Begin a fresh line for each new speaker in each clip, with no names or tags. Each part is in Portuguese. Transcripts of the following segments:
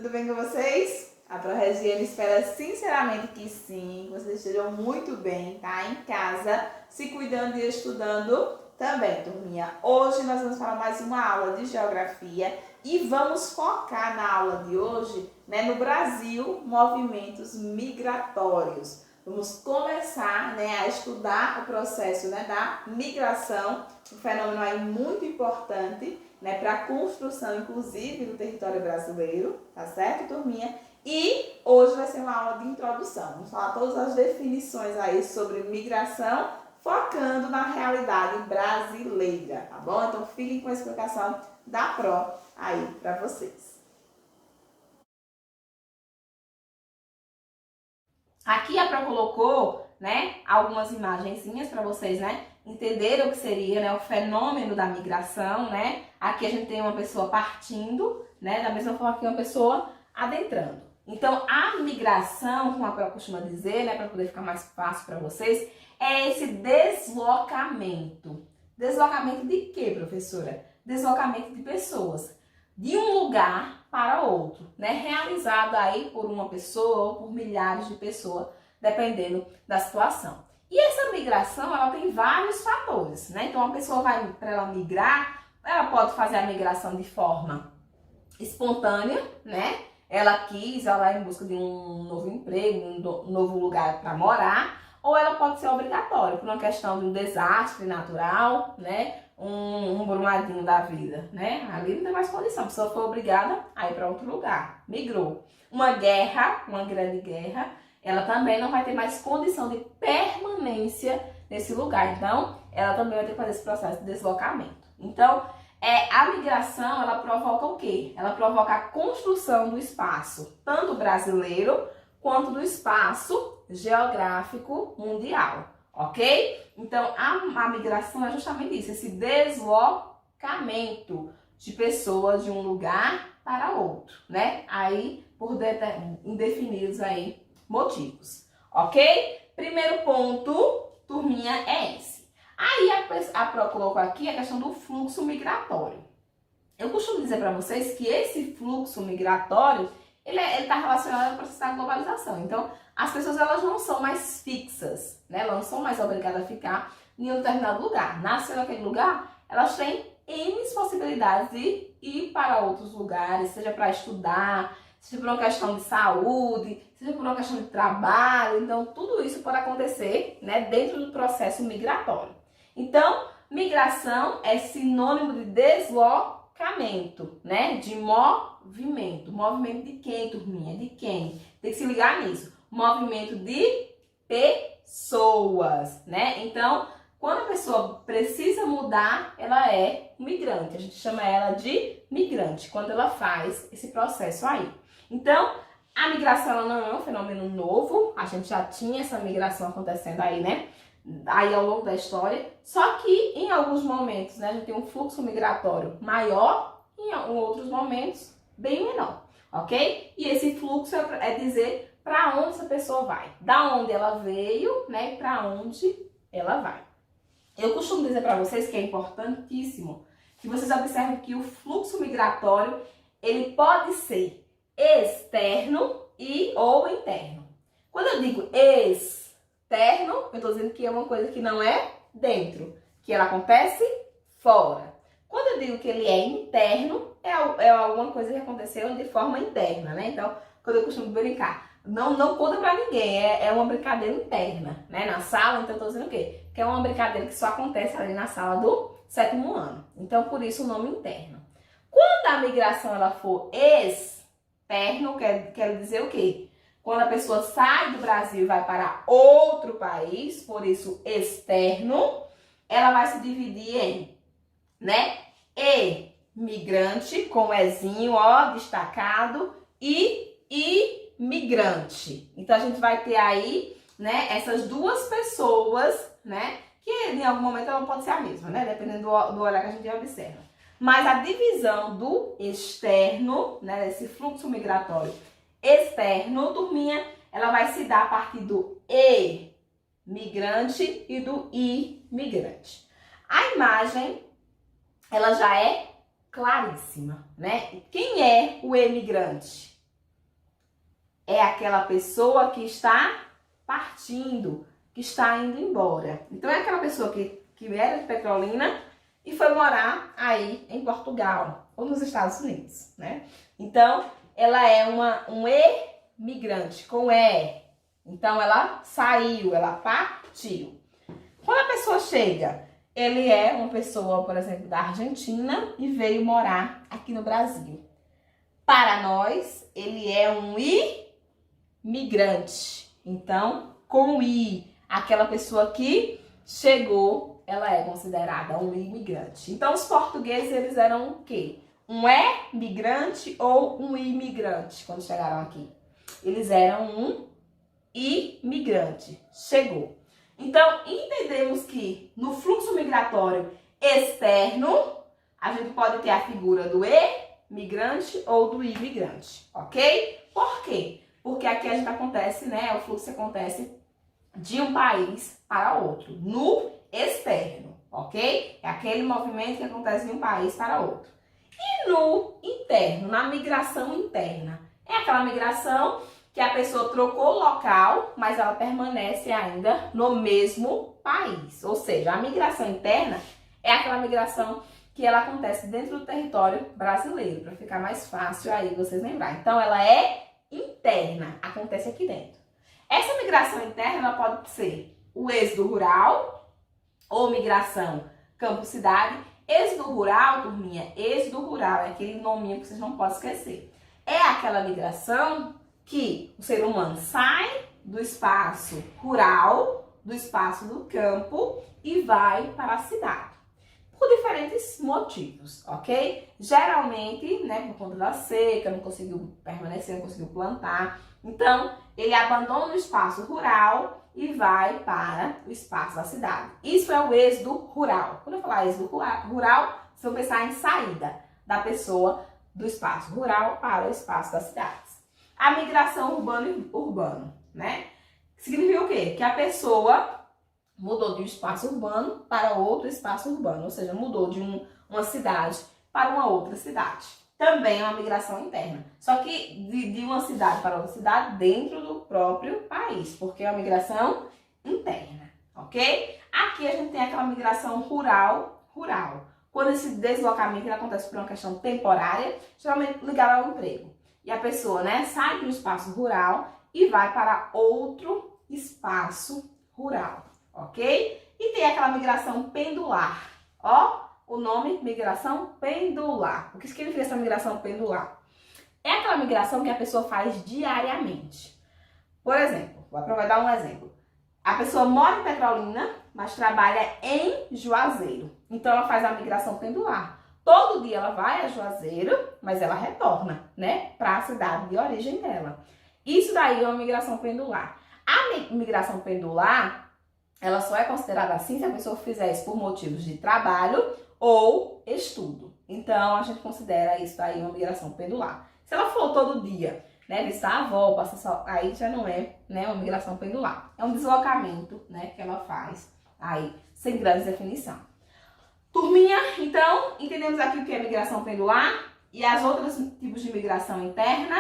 Tudo bem com vocês? A ProRegiane espera sinceramente que sim, que vocês estejam muito bem, tá? Em casa, se cuidando e estudando também, turminha. Hoje nós vamos falar mais uma aula de geografia e vamos focar na aula de hoje, né, no Brasil, movimentos migratórios. Vamos começar, né, a estudar o processo, né, da migração, um fenômeno aí muito importante, né, para a construção, inclusive, do território brasileiro, tá certo, turminha? E hoje vai ser uma aula de introdução. Vamos falar todas as definições aí sobre migração, focando na realidade brasileira, tá bom? Então fiquem com a explicação da Pro aí para vocês. Aqui a Pro colocou, né, algumas imagenzinhas para vocês, né, entenderem o que seria, né, o fenômeno da migração, né? Aqui a gente tem uma pessoa partindo, né, da mesma forma que uma pessoa adentrando. Então, a migração, como a Pro costuma dizer, né, para poder ficar mais fácil para vocês, é esse deslocamento. Deslocamento de quê, professora? Deslocamento de pessoas de um lugar para outro, né? Realizado aí por uma pessoa ou por milhares de pessoas, dependendo da situação. E essa migração, ela tem vários fatores, né? Então, a pessoa vai, para ela migrar, ela pode fazer a migração de forma espontânea, né? Ela quis, ela vai em busca de um novo emprego, um novo lugar para morar, ou ela pode ser obrigatória, por uma questão de um desastre natural, né? Um brumadinho da vida, né? Ali não tem mais condição, a pessoa foi obrigada a ir para outro lugar, migrou. Uma guerra, uma grande guerra, ela também não vai ter mais condição de permanência nesse lugar, então ela também vai ter que fazer esse processo de deslocamento. Então, a migração, ela provoca o quê? Ela provoca a construção do espaço, tanto brasileiro quanto do espaço geográfico mundial, ok? Então, a migração é justamente isso, esse deslocamento de pessoas de um lugar para outro, né? Aí, por indefinidos aí motivos, ok? Primeiro ponto, turminha, é esse. Aí a Pro colocou aqui a questão do fluxo migratório. Eu costumo dizer para vocês que esse fluxo migratório, ele está relacionado ao processo da globalização. Então, as pessoas, elas não são mais fixas, né? Elas não são mais obrigadas a ficar em um determinado lugar. Nasceu naquele lugar, elas têm N possibilidades de ir para outros lugares, seja para estudar, seja por uma questão de saúde, seja por uma questão de trabalho. Então, tudo isso pode acontecer, né, dentro do processo migratório. Então, migração é sinônimo de deslocamento, né? De movimento. Movimento de quem, turminha? De quem? Tem que se ligar nisso. Movimento de pessoas, né? Então, quando a pessoa precisa mudar, ela é migrante. A gente chama ela de migrante, quando ela faz esse processo aí. Então, a migração, ela não é um fenômeno novo. A gente já tinha essa migração acontecendo aí, né? Aí ao longo da história, só que em alguns momentos, né, a gente tem um fluxo migratório maior e em outros momentos bem menor, ok? E esse fluxo é dizer para onde essa pessoa vai, da onde ela veio, né, e para onde ela vai. Eu costumo dizer para vocês que é importantíssimo que vocês observem que o fluxo migratório, ele pode ser externo e ou interno. Quando eu digo externo, eu estou dizendo que é uma coisa que não é dentro, que ela acontece fora. Quando eu digo que ele é interno, é alguma coisa que aconteceu de forma interna, né? Então, quando eu costumo brincar, não conta pra ninguém, é uma brincadeira interna, né? Na sala, então eu tô dizendo o quê? Que é uma brincadeira que só acontece ali na sala do 7º ano. Então, por isso o nome interno. Quando a migração ela for externo, quero dizer o quê? Quando a pessoa sai do Brasil e vai para outro país, por isso externo, ela vai se dividir em, né, imigrante, com Ezinho, ó, destacado, e imigrante. Então, a gente vai ter aí, né, essas duas pessoas, né, que em algum momento ela pode ser a mesma, né, dependendo do olhar que a gente observa. Mas a divisão do externo, né, desse fluxo migratório externo, turminha, ela vai se dar a partir do migrante e do imigrante. A imagem, ela já é claríssima, né? Quem é o imigrante? é aquela pessoa que está partindo, que está indo embora. Então é aquela pessoa que era de Petrolina e foi morar aí em Portugal ou nos Estados Unidos, né? Então ela é um emigrante com E. Então ela saiu, ela partiu. Quando a pessoa chega, ele é uma pessoa, por exemplo, da Argentina e veio morar aqui no Brasil. Para nós, ele é um imigrante. Então, com I, aquela pessoa que chegou, ela é considerada um imigrante. Então, os portugueses, eles eram o quê? Um migrante ou um imigrante quando chegaram aqui? Eles eram um imigrante. Chegou. Então, entendemos que no fluxo migratório externo, a gente pode ter a figura do migrante ou do imigrante, ok? Por quê? Porque aqui a gente acontece, né? O fluxo acontece de um país para outro, no externo, ok? É aquele movimento que acontece de um país para outro. E no interno, na migração interna, é aquela migração que a pessoa trocou local, mas ela permanece ainda no mesmo país. Ou seja, a migração interna é aquela migração que ela acontece dentro do território brasileiro, para ficar mais fácil aí vocês lembrarem. Então, ela é interna, acontece aqui dentro. Essa migração interna ela pode ser o êxodo rural ou migração campo-cidade. Êxodo rural, turminha, êxodo rural é aquele nominho que vocês não podem esquecer. É aquela migração que o ser humano sai do espaço rural, do espaço do campo e vai para a cidade. Por diferentes motivos, ok? Geralmente, né, por conta da seca, não conseguiu permanecer, não conseguiu plantar. Então, ele abandona o espaço rural e vai para o espaço da cidade. Isso é o êxodo rural. Quando eu falar êxodo rural, vocês vão pensar em saída da pessoa do espaço rural para o espaço das cidades. A migração urbano, né? Significa o quê? Que a pessoa mudou de um espaço urbano para outro espaço urbano, ou seja, mudou de uma cidade para uma outra cidade. Também é uma migração interna, só que de uma cidade para outra cidade dentro do próprio país, porque é uma migração interna, ok? Aqui a gente tem aquela migração rural. Quando esse deslocamento ele acontece por uma questão temporária, geralmente ligada ao emprego. E a pessoa, né, sai do espaço rural e vai para outro espaço rural, ok? E tem aquela migração pendular, ó, o nome migração pendular. O que significa essa migração pendular? É aquela migração que a pessoa faz diariamente. Por exemplo, vou aproveitar um exemplo. A pessoa mora em Petrolina, mas trabalha em Juazeiro. Então ela faz a migração pendular. Todo dia ela vai a Juazeiro, mas ela retorna, né, para a cidade de origem dela. Isso daí é uma migração pendular. A migração pendular, ela só é considerada assim se a pessoa fizer isso por motivos de trabalho ou estudo. Então, a gente considera isso aí uma migração pendular. Se ela for todo dia, né, visitar a avó, passar só, aí já não é, né, uma migração pendular. É um deslocamento, né, que ela faz aí, sem grande definição. Turminha, então, entendemos aqui o que é migração pendular e as outros tipos de migração interna.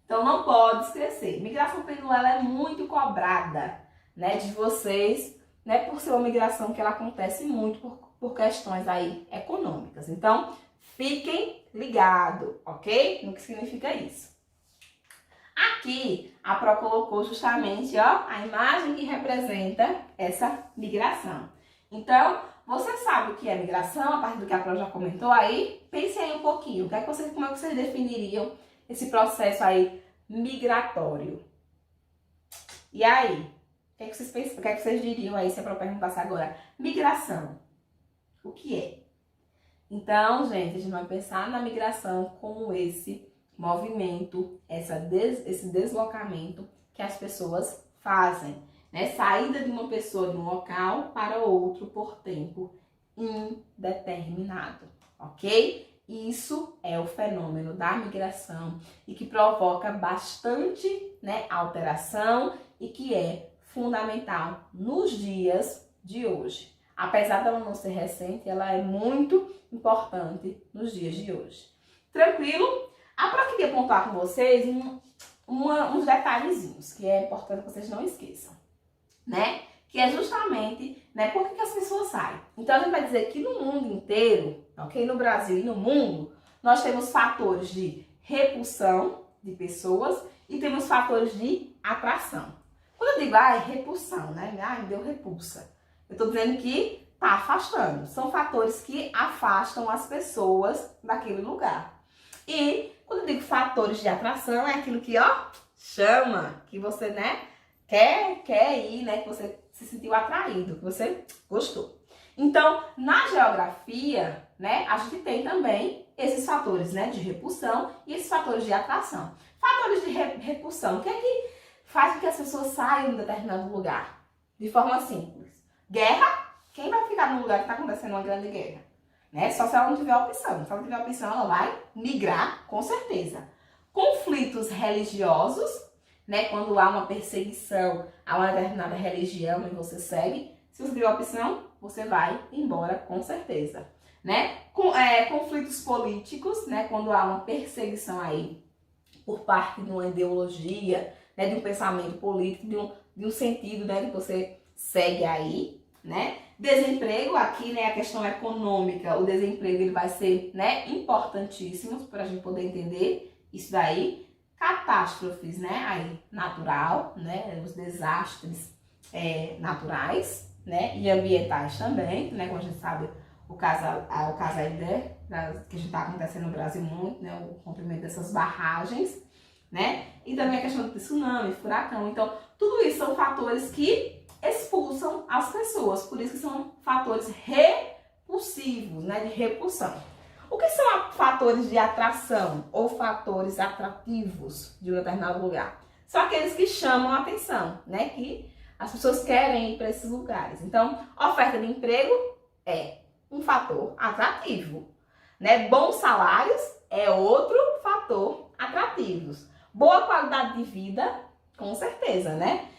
Então, não pode esquecer. Migração pendular ela é muito cobrada, né, de vocês, né, por ser uma migração que ela acontece muito por questões aí econômicas. Então, fiquem ligados, ok? No que significa isso. Aqui, a Pro colocou justamente, ó, a imagem que representa essa migração. Então, você sabe o que é migração, a partir do que a Pro já comentou aí? Pense aí um pouquinho, como é que vocês definiriam esse processo aí migratório? E aí, o que é que vocês pensam, o que é que vocês diriam aí se a Pro perguntasse agora? Migração, o que é? Então, gente, a gente vai pensar na migração como esse movimento, esse deslocamento que as pessoas fazem, né? Saída de uma pessoa de um local para outro por tempo indeterminado, ok? Isso é o fenômeno da migração e que provoca bastante, né, alteração e que é fundamental nos dias de hoje. Apesar dela não ser recente, ela é muito importante nos dias de hoje. Tranquilo? A Pro queria pontuar com vocês uns detalhezinhos que é importante que vocês não esqueçam, né? Que é justamente, né, por que as pessoas saem. Então a gente vai dizer que no mundo inteiro, ok? No Brasil e no mundo, nós temos fatores de repulsão de pessoas e temos fatores de atração. Quando eu digo, repulsão, né? Me deu repulsa. Eu tô dizendo que tá afastando. São fatores que afastam as pessoas daquele lugar. E quando eu digo fatores de atração, é aquilo que, chama, que você, né, quer ir, né, que você se sentiu atraído, que você gostou. Então, na geografia, né, a gente tem também esses fatores, né, de repulsão e esses fatores de atração. Fatores de repulsão, o que é que faz com que as pessoas saiam de determinado lugar? De forma simples. Guerra, quem vai ficar num lugar que está acontecendo uma grande guerra? Né? Só se ela não tiver opção. Se ela não tiver opção, ela vai migrar, com certeza. Conflitos religiosos, né? Quando há uma perseguição a uma determinada religião e você segue, se você tiver opção, você vai embora, com certeza. Né? Conflitos políticos, né? Quando há uma perseguição aí por parte de uma ideologia, né? De um pensamento político, de um sentido, né? Que você segue aí, né? Desemprego, aqui, né, a questão econômica, o desemprego ele vai ser, né, importantíssimo para a gente poder entender isso daí. Catástrofes, né, aí, natural, né, os desastres naturais, né, e ambientais também, né, como a gente sabe, o caso aí, né, que a gente está acontecendo no Brasil muito, né, o rompimento dessas barragens, né, e também a questão do tsunami, furacão. Então, tudo isso são fatores que expulsam as pessoas, por isso que são fatores repulsivos, né, de repulsão. O que são fatores de atração ou fatores atrativos de um determinado lugar? São aqueles que chamam a atenção, né, que as pessoas querem ir para esses lugares. Então, oferta de emprego é um fator atrativo, né? Bons salários é outro fator atrativo. Boa qualidade de vida, com certeza, né?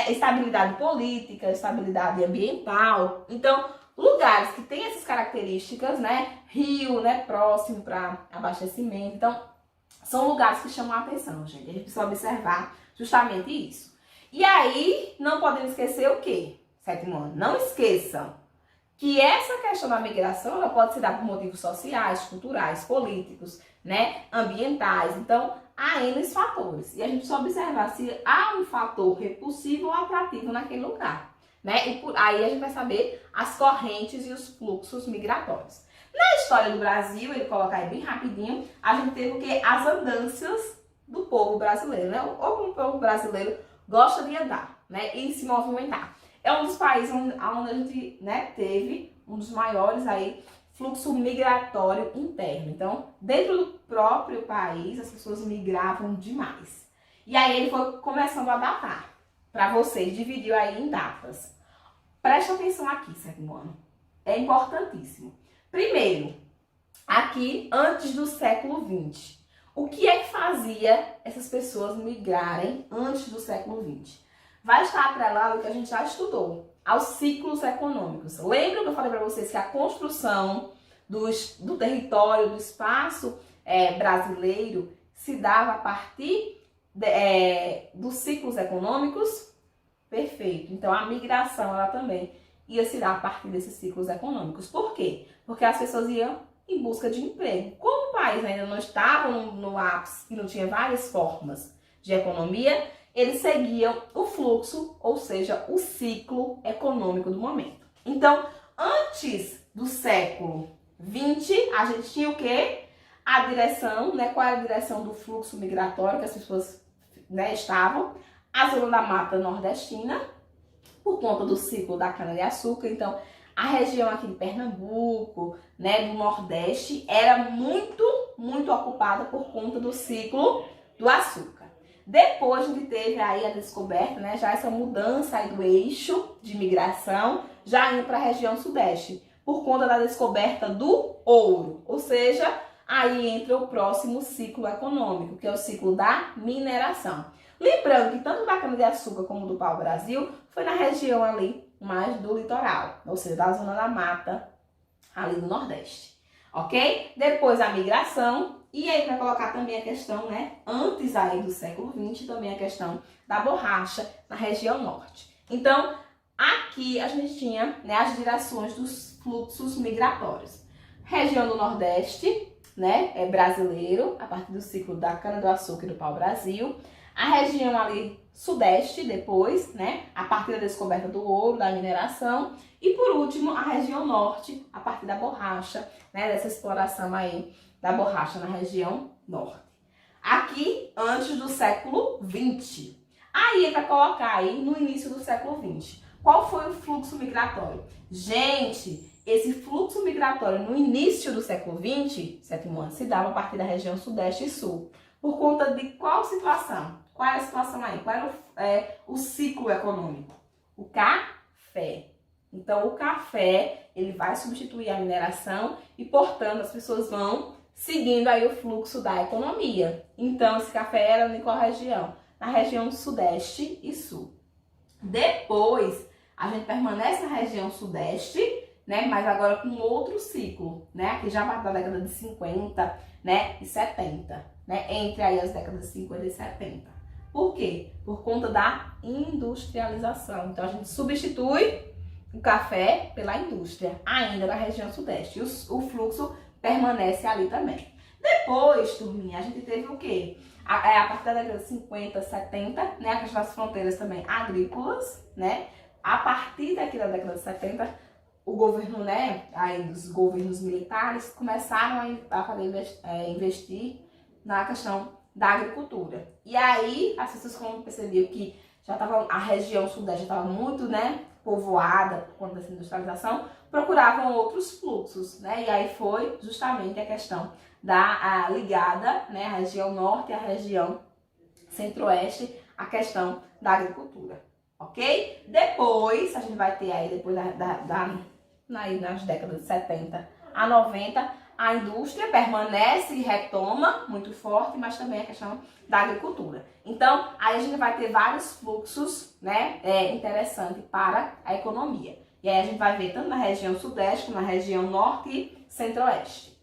Estabilidade política, estabilidade ambiental. Então, lugares que têm essas características, né? Rio, né? Próximo para abastecimento. Então, são lugares que chamam a atenção, gente. A gente precisa observar justamente isso. E aí, não podemos esquecer o quê? Sétimo ano. Não esqueçam que essa questão da migração, ela pode se dar por motivos sociais, culturais, políticos, né? Ambientais. Então, há N fatores. E a gente precisa observar se há um fator repulsivo ou atrativo naquele lugar, né? E aí a gente vai saber as correntes e os fluxos migratórios. Na história do Brasil, ele coloca aí bem rapidinho, a gente teve o que? As andanças do povo brasileiro, né? O povo brasileiro gosta de andar, né? E se movimentar. É um dos países onde a gente, né, teve um dos maiores aí fluxo migratório interno. Então, dentro do próprio país, as pessoas migravam demais. E aí ele foi começando a datar para vocês, dividiu aí em datas. Preste atenção aqui, sétimo ano. É importantíssimo. Primeiro, aqui antes do século XX. O que é que fazia essas pessoas migrarem antes do século XX? Vai estar atrelado ao que a gente já estudou, aos ciclos econômicos. Lembra que eu falei para vocês que a construção do território, do espaço brasileiro se dava a partir dos ciclos econômicos? Perfeito. Então, a migração ela também ia se dar a partir desses ciclos econômicos. Por quê? Porque as pessoas iam em busca de emprego. Como o país ainda não estava no ápice e não tinha várias formas de economia, eles seguiam o fluxo, ou seja, o ciclo econômico do momento. Então, antes do século XX, a gente tinha o quê? A direção, né? Qual era a direção do fluxo migratório que as pessoas, né, estavam? A zona da Mata Nordestina, por conta do ciclo da cana-de-açúcar. Então, a região aqui de Pernambuco, né, do Nordeste, era muito ocupada por conta do ciclo do açúcar. Depois a gente teve aí a descoberta, né, já essa mudança aí do eixo de migração, já indo para a região sudeste, por conta da descoberta do ouro. Ou seja, aí entra o próximo ciclo econômico, que é o ciclo da mineração. Lembrando que tanto da cana-de-açúcar como do pau-brasil foi na região ali mais do litoral, ou seja, da zona da mata ali do Nordeste, ok? Depois a migração E aí vai colocar também a questão, né, antes aí do século XX, também a questão da borracha na região norte. Então, aqui a gente tinha, né, as direções dos fluxos migratórios. Região do Nordeste, né, é brasileiro, a partir do ciclo da cana-do-açúcar e do pau-brasil. A região ali Sudeste, depois, né, a partir da descoberta do ouro, da mineração. E por último, a região Norte, a partir da borracha, né, dessa exploração aí da borracha na região Norte. Aqui, antes do século XX. Aí ele vai colocar aí no início do século XX. Qual foi o fluxo migratório? Gente, esse fluxo migratório no início do século XX, sétimo ano, se dava a partir da região Sudeste e Sul. Por conta de qual situação? Qual era a situação aí? Qual era o ciclo econômico? O café. Então, o café, ele vai substituir a mineração e, portanto, as pessoas vão seguindo aí o fluxo da economia. Então, esse café era em qual região? Na região Sudeste e Sul. Depois, a gente permanece na região Sudeste, né? Mas agora com outro ciclo, né? Aqui já a partir da década de 50, né? E 70, né? Entre aí as décadas de 50 e 70. Por quê? Por conta da industrialização. Então, a gente substitui o café pela indústria, ainda na região Sudeste. E o fluxo permanece ali também. Depois, turminha, a gente teve o quê? A partir da década de 50, 70, né? A questão das fronteiras também agrícolas, né? A partir daqui da década de 70, o governo, né? Aí os governos militares começaram a investir na questão da agricultura. E aí, as pessoas, como percebiam que já estava a região Sudeste estava muito, né? Povoada por conta dessa industrialização, procuravam outros fluxos, né? E aí foi justamente a questão da ligada, né? A região norte e a região centro-oeste, a questão da agricultura, ok? Depois, a gente vai ter aí, depois nas décadas de 70 a 90, a indústria permanece e retoma muito forte, mas também a questão da agricultura. Então, aí a gente vai ter vários fluxos, né, interessantes para a economia. E aí a gente vai ver tanto na região Sudeste como na região Norte e Centro-Oeste.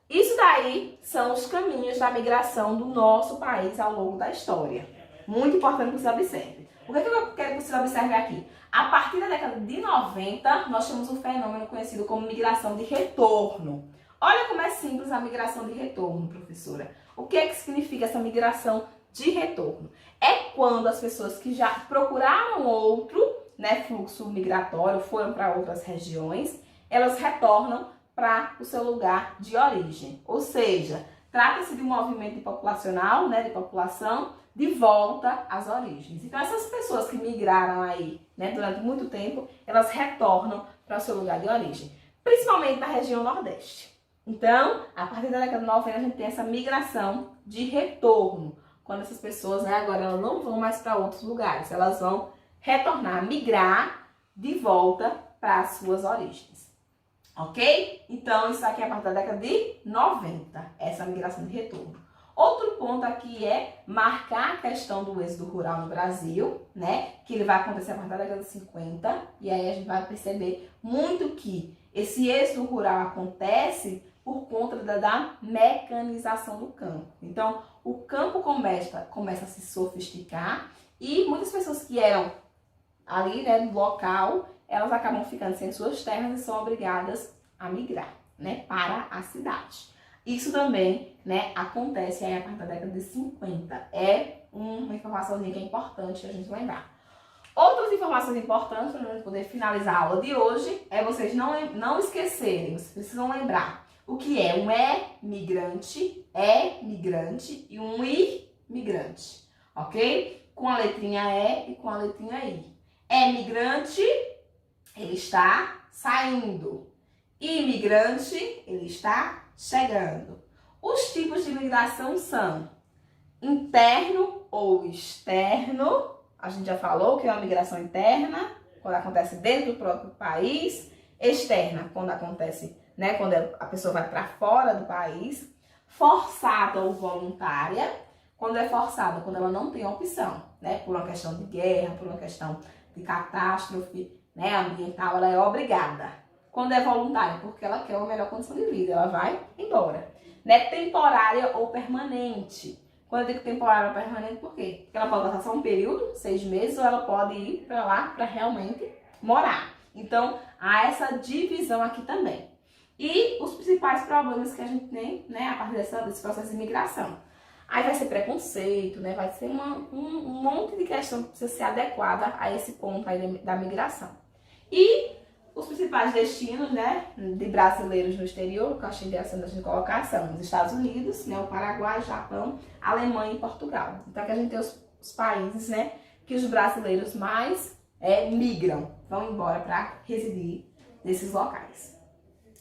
Isso daí são os caminhos da migração do nosso país ao longo da história. Muito importante que você observe. O que eu quero que você observe aqui? A partir da década de 90, nós temos um fenômeno conhecido como migração de retorno. Olha como é simples a migração de retorno, professora. O que é que significa essa migração de retorno? É quando as pessoas que já procuraram outro, né, fluxo migratório, foram para outras regiões, elas retornam para o seu lugar de origem. Ou seja, trata-se de um movimento populacional, né, de população, de volta às origens. Então, essas pessoas que migraram aí, né, durante muito tempo, elas retornam para o seu lugar de origem, principalmente na região Nordeste. Então, a partir da década de 90, a gente tem essa migração de retorno, quando essas pessoas, né, agora elas não vão mais para outros lugares, elas vão retornar, migrar de volta para as suas origens. Ok? Então, isso aqui é a partir da década de 90, essa migração de retorno. Outro ponto aqui é marcar a questão do êxodo rural no Brasil, né? Que ele vai acontecer a partir da década de 50. E aí a gente vai perceber muito que esse êxodo rural acontece por conta da mecanização do campo. Então, o campo começa a se sofisticar e muitas pessoas que eram ali, né, do local, elas acabam ficando sem suas terras e são obrigadas a migrar, né, para a cidade. Isso também, né, acontece aí a partir da década de 50. É uma informaçãozinha que é importante a gente lembrar. Outras informações importantes para a gente poder finalizar a aula de hoje é vocês não esquecerem, vocês precisam lembrar o que é um migrante e um imigrante, ok? Com a letrinha E e com a letrinha I. Migrante, ele está saindo. Imigrante, ele está chegando. Os tipos de migração são interno ou externo. A gente já falou que é uma migração interna, quando acontece dentro do próprio país. Externa, quando acontece, né, quando a pessoa vai para fora do país. Forçada ou voluntária. Quando é forçada, quando ela não tem opção, né, por uma questão de guerra, por uma questão de catástrofe, né, ambiental, ela é obrigada. Quando é voluntária, porque ela quer uma melhor condição de vida, ela vai embora. né? Temporária ou permanente. Quando eu digo temporária ou permanente, por quê? Porque ela pode passar só um período, 6 meses, ou ela pode ir para lá para realmente morar. Então, há essa divisão aqui também. E os principais problemas que a gente tem, né, a partir desse processo de imigração. Aí vai ser preconceito, né, vai ser um monte de questão que precisa ser adequada a esse ponto aí da migração. E os principais destinos, né, de brasileiros no exterior, que eu achei interessante a gente colocar, são os Estados Unidos, né, o Paraguai, Japão, Alemanha e Portugal. Então, aqui a gente tem os países, né, que os brasileiros mais migram, vão embora para residir nesses locais.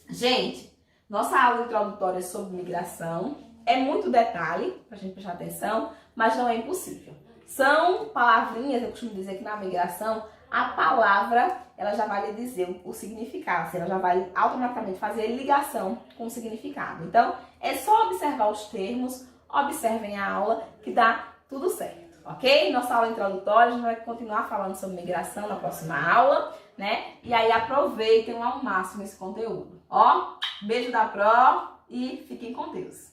Gente, nossa aula introdutória sobre migração é muito detalhe, para a gente prestar atenção, mas não é impossível. São palavrinhas, eu costumo dizer que na migração, a palavra, ela já vai lhe dizer o significado, assim, ela já vai automaticamente fazer ligação com o significado. Então, é só observar os termos, observem a aula, que dá tudo certo, ok? Nossa aula introdutória, a gente vai continuar falando sobre migração na próxima aula, né? E aí aproveitem ao máximo esse conteúdo. Ó, beijo da Pro e fiquem com Deus.